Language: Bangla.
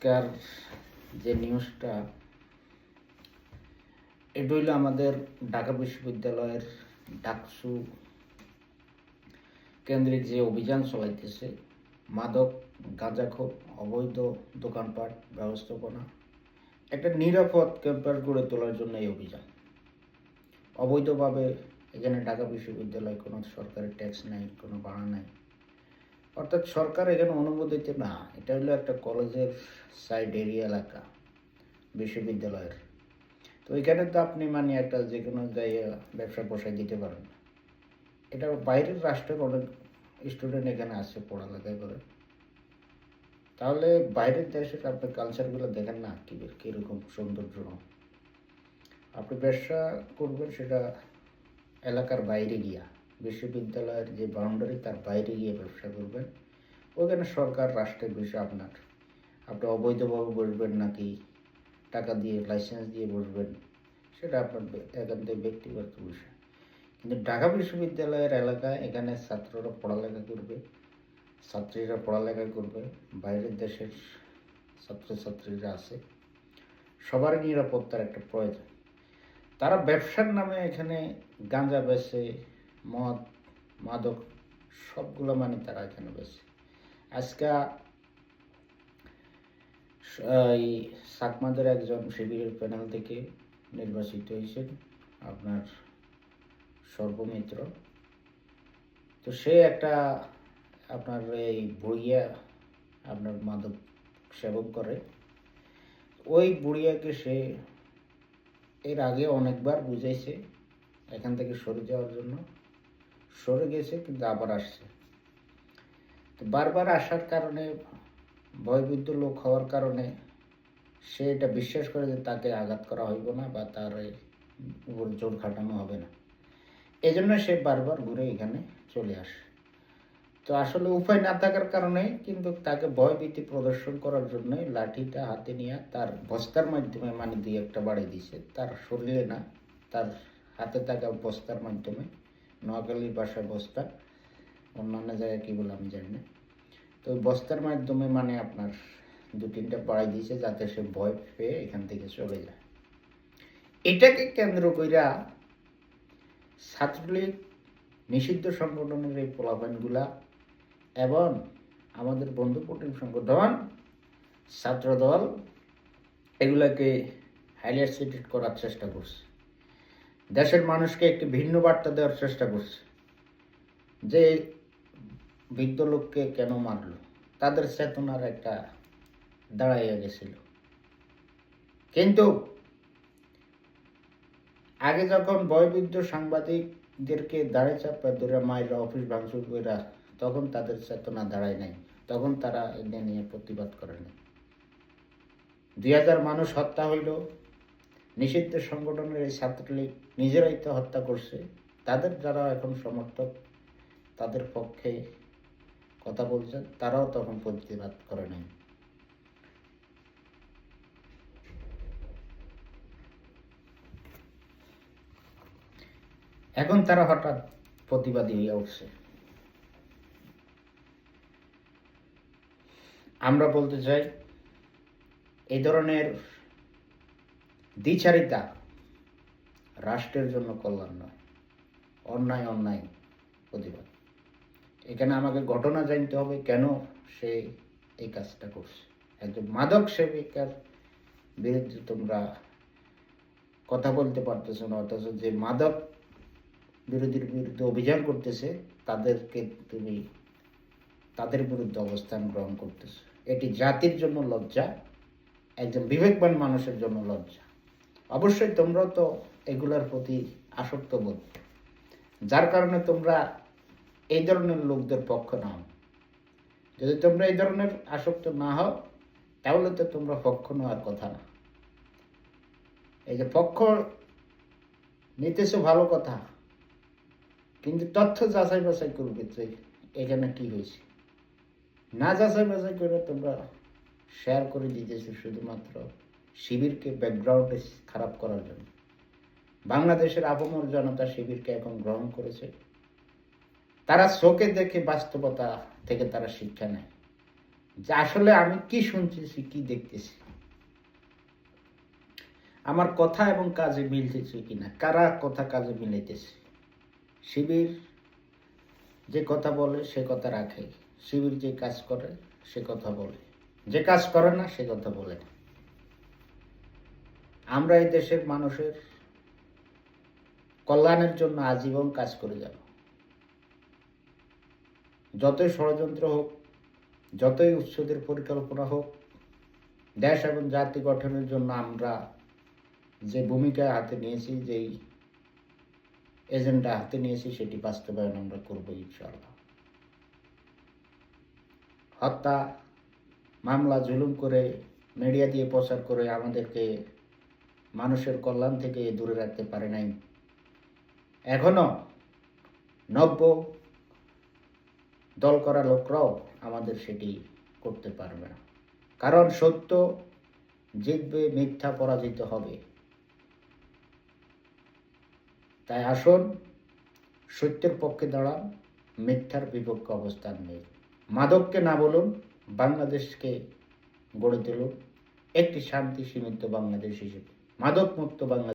আজকের যে নিউজটা, এটা হইল আমাদের ঢাকা বিশ্ববিদ্যালয়ের ডাকসু কেন্দ্রিক যে অভিযান চলাইতেছে, মাদক, গাঁজাখোর, অবৈধ দোকানপাট ব্যবস্থাপনা, একটা নিরাপদ ক্যাম্পাস গড়ে তোলার জন্য এই অভিযান। অবৈধভাবে এখানে ঢাকা বিশ্ববিদ্যালয়ে কোনো সরকারি ট্যাক্স নাই, কোনো ভাড়া নাই, অর্থাৎ সরকার এখানে অনুমোদিত না। এটা হলো একটা কলেজের সাইড এরিয়া এলাকা বিশ্ববিদ্যালয়ের। তো এখানে তো আপনি একটা যে কোনো জায়গায় ব্যবসা বসায় দিতে পারেন না। এটা বাইরের রাষ্ট্রের অনেক স্টুডেন্ট এখানে আসছে পড়ালেখা করে। তাহলে বাইরের দেশের আপনি কালচারগুলো দেখেন না, কীরকম সৌন্দর্য। আপনি ব্যবসা করবেন সেটা এলাকার বাইরে গিয়া, বিশ্ববিদ্যালয়ের যে বাউন্ডারি তার বাইরে গিয়ে ব্যবসা করবেন। ওখানে সরকার রাষ্ট্রের বিষয় আপনি অবৈধভাবে বসবেন নাকি টাকা দিয়ে লাইসেন্স দিয়ে বসবেন, সেটা আপনার একান্তই ব্যক্তিগত বিষয়। কিন্তু ঢাকা বিশ্ববিদ্যালয়ের এলাকায় এখানে ছাত্ররা পড়ালেখা করবে, ছাত্রীরা পড়ালেখা করবে, বাইরের দেশের ছাত্রছাত্রীরা আছে, সবার নিরাপত্তার একটা প্রয়োজন। তারা ব্যবসার নামে এখানে গাঁজা বেচে, মদ, মাদক সবগুলো তারা এখানে বেচে। আজকে এই সাকমাদের একজন শিবিরের প্যানেল থেকে নির্বাচিত হয়েছেন আপনার সর্বমিত্র। তো সে একটা আপনার এই বুড়িয়া আপনার মাদক সেবন করে। ওই বুড়িয়াকে সে এর আগে অনেকবার বুঝাইছে এখান থেকে সরে যাওয়ার জন্য, সরে গেছে কিন্তু আবার আসছে। তো বারবার আসার কারণে, ভয়ভীত লোক হওয়ার কারণে সে এটা বিশ্বাস করে যে তাকে আঘাত করা হইব না বা তার উপর জোর খাটানো হবে না, এজন্য সে বারবার ঘুরে এখানে চলে আসে। তো আসলে উপায় না থাকার কারণে কিন্তু তাকে ভয়ভীতি প্রদর্শন করার জন্য লাঠিটা হাতে নিয়ে তার বস্তার মাধ্যমে দিয়ে একটা বাড়ি দিছে, তার শরীরে না, তার হাতে থাকা বস্তার মাধ্যমে। নোয়াখালীর ভাষায় বস্তা, অন্যান্য জায়গায় কী বলে আমি জানি না। তো ওই বস্তার মাধ্যমে আপনার 2-3টা বাড়ি দিয়েছে যাতে সে ভয় পেয়ে এখান থেকে চলে যায়। এটাকে কেন্দ্র কইরা ছাত্রলীগ, নিষিদ্ধ সংগঠনের এই পোলাপানগুলা এবং আমাদের বন্ধুপ্রতিম সংগঠন ছাত্রদল এগুলাকে হাইলাইট করার চেষ্টা করছে। দেশের মানুষকে একটি ভিন্ন বার্তা দেওয়ার চেষ্টা করছে যে বৃদ্ধ লোককে কেন মারল, তাদের চেতনার একটা দাঁড়াইয়া গেছিল। কিন্তু আগে যখন বয়োবৃদ্ধ সাংবাদিকদেরকে দাঁড়ায় চাপা ধরে মায়েরা অফিস ভাঙচুর করে, তখন তাদের চেতনা দাঁড়ায় নাই, তখন তারা এটা নিয়ে প্রতিবাদ করে নাই। 2000 মানুষ হত্যা হইল, নিষিদ্ধ সংগঠনের এই ছাত্রলীগ নিজেরাই তো হত্যা করছে। তাদের যারা এখন সমর্থক, তাদের পক্ষে কথা বলছেন, তারাও তখন প্রতিবাদ করে নাই। এখন তারা হঠাৎ প্রতিবাদী হয়ে উঠছে। আমরা বলতে চাই, এই ধরনের দ্বিচারিতা রাষ্ট্রের জন্য কল্যাণ নয়, অন্যায় প্রতিবাদ। এখানে আমাকে ঘটনা জানতে হবে কেন সে এই কাজটা করছে। একজন মাদক সেবিকার বিরুদ্ধে তোমরা কথা বলতে পারতেছো না, অথচ যে মাদক বিরোধীর বিরুদ্ধে অভিযান করতেছে তাদের বিরুদ্ধে অবস্থান গ্রহণ করতেছে। এটি জাতির জন্য লজ্জা, একজন বিবেকবান মানুষের জন্য লজ্জা। অবশ্যই তোমরাও তো এগুলোর প্রতি আসক্ত বোধ, যার কারণে তোমরা এই ধরনের লোকদের পক্ষ নাও। যদি তোমরা এই ধরনের আসক্ত না হও, তাহলে তো তোমরা পক্ষ নেওয়ার কথা না। এই যে পক্ষ নিতেছো ভালো কথা, কিন্তু তথ্য যাচাই বাছাই করবে যে এখানে কি হয়েছে। না যাচাই বাছাই করে তোমরা শেয়ার করে দিতেছো শুধুমাত্র শিবিরকে ব্যাকগ্রাউন্ডে খারাপ করার জন্য। বাংলাদেশের আপামর জনতা শিবিরকে এখন গ্রহণ করেছে। তারা চোখে দেখে বাস্তবতা থেকে তারা শিক্ষা নেয়। যে আসলে আমি কি শুনতেছি, কি দেখতেছি, আমার কথা এবং কাজে মিলতেছে কিনা, কারা কথা কাজে মিলাইতেছে। শিবির যে কথা বলে সে কথা রাখে, শিবির যে কাজ করে সে কথা বলে, যে কাজ করে না সে কথা বলে না। আমরা এই দেশের মানুষের কল্যাণের জন্য আজীবন কাজ করে যাব। যতই ষড়যন্ত্র হোক, যতই উচ্ছেদের পরিকল্পনা হোক, দেশ এবং জাতি গঠনের জন্য আমরা যে ভূমিকা হাতে নিয়েছি, যেই এজেন্ডা হাতে নিয়েছি, সেটি বাস্তবায়ন আমরা করব ইনশাআল্লাহ। হত্যা মামলা জুলুম করে মিডিয়া দিয়ে প্রচার করে আমাদেরকে মানুষের কল্যাণ থেকে দূরে রাখতে পারে নাই। এখনো নব্য দল করা লোকরাও আমাদের সেটি করতে পারবে না, কারণ সত্য জিতবে, মিথ্যা পরাজিত হবে। তাই আসুন সত্যের পক্ষে দাঁড়ান, মিথ্যার বিপক্ষে অবস্থান নেই। মাদককে না বলুন, বাংলাদেশকে গড়ে তুলুন একটি শান্তি সীমিত বাংলাদেশ হিসেবে, মাদক মুক্ত বাংলাদেশ।